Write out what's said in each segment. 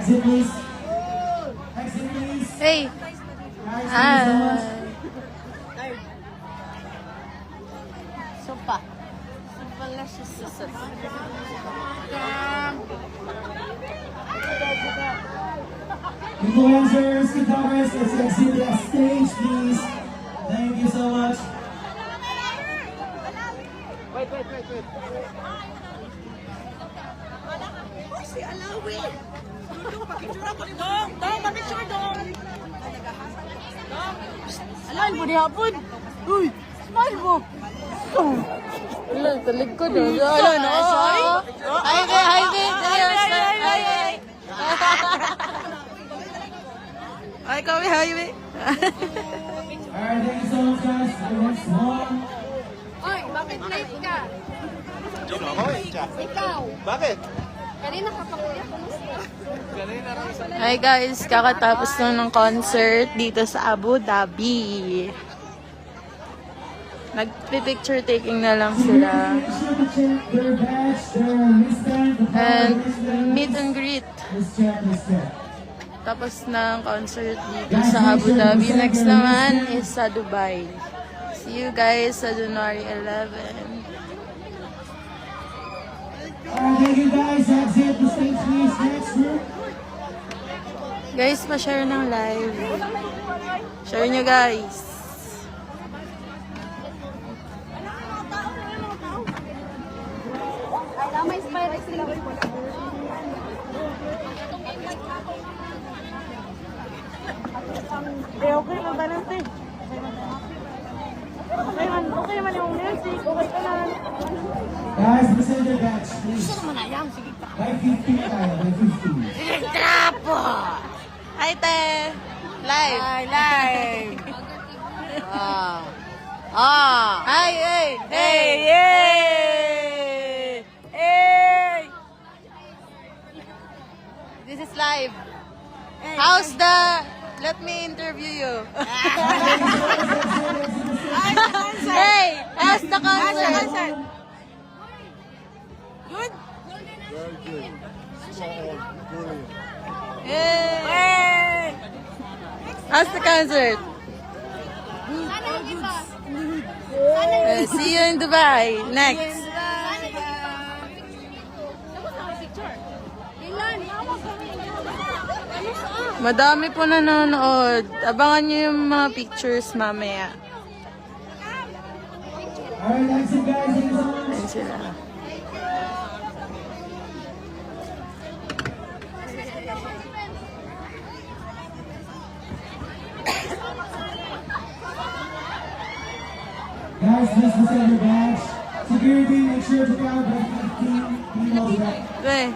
Exit please. Exit please. Hey. Guys, thank you so much. Sopa. Sopa lang siya susot. Influencers, photographers, let's exit the stage please. Thank you so much. Wait. Si Alawi. Dong, pakitsura ko ni Dong. Dong, pakitsura Dong. Alam mo niya po. Uy, smile mo. Wala, talikod. Wala na. Hi, Ay, kami, highway. Alright, thank you so much guys. The next one. Oy, bakit late ka? Joke ako eh. Ikaw. Bakit? Kanina kapakuya ko Hi guys, kakatapos lang ng concert dito sa Abu Dhabi. Nagpi-picture taking na lang sila. Make sure to check their badge, their wristband, the And wristband. meet and greet. Let's check. Tapos na ang concert dito sa Abu Dhabi. Next naman is sa Dubai. See you guys sa January 11. Alright, thank you guys. Exit the stage please. Next group. Guys, pa-share ng live. Share nyo guys. Ay, may inspire sila. Okay lang balance eh. Okay naman yung music. Okay ka lang. Guys, present your badge please. By 50 tayo, by 50. Trapo! Hi, te! Live! Live. Hi, hey! Hey! Yay! Hey! This is live. How's the... Let me interview you. Hey! How's the concert? Good? Hey! How's the concert? Sana yung iba. See you in Dubai. Next. Ilan? Madami po nanonood. Abangan nyo yung mga pictures mamaya. Alright, exit guys. Thank you so much. Ayan sila. Guys, please present your badge. Security, make sure to count by 15. Email back. Hey.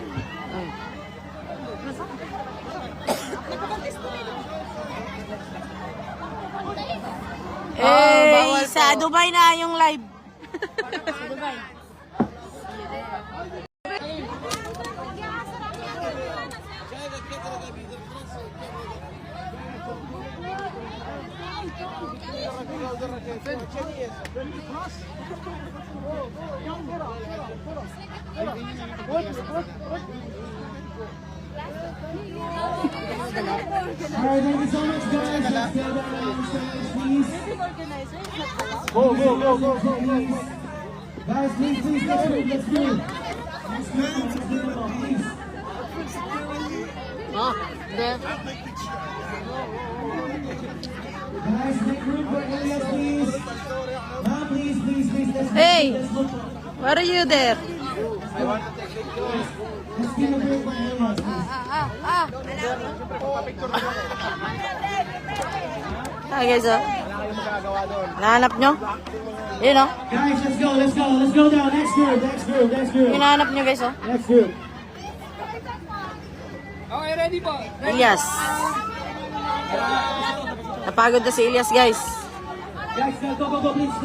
Hey, bawal sa po. Dubai na yung live. Sa Dubai. Alright, thank you so much guys. Let's get down on stage please. Go. Please. Guys, please, let's do it. Let's do it, please. Guys, make room for areas, please. Ma'am, please, let's Hey. let's look. What are you there? Let's give a break for areas, please. Hi guys, oh. Nahanap nyo? Yun, oh. Guys, let's go down. Next group. Hinahanap nyo guys, oh. Next group. Elias. Napagod na si Elias guys. Guys, go, please.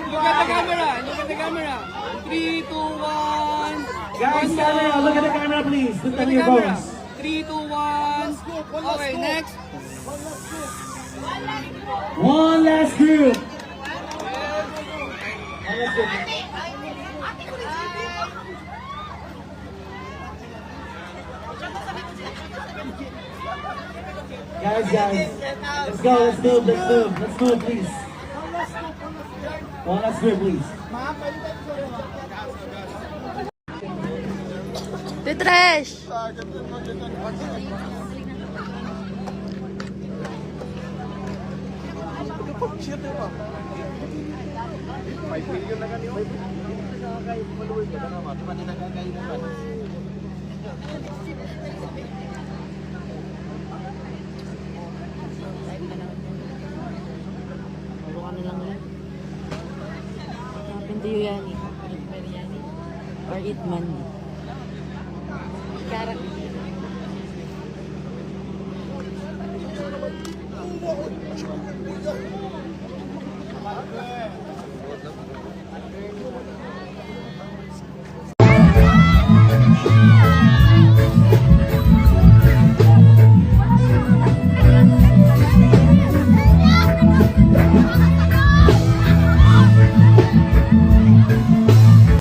Look at the camera. 3, 2, 1. Guys, camera, look at the camera, please. Look at your phones. 3, 2, 1. Okay, next. One last group. Guys, let's go, let's move, please. One last group, please. Titrash! Happened to you, Yani? Biryani? Or eat mandi? Karak.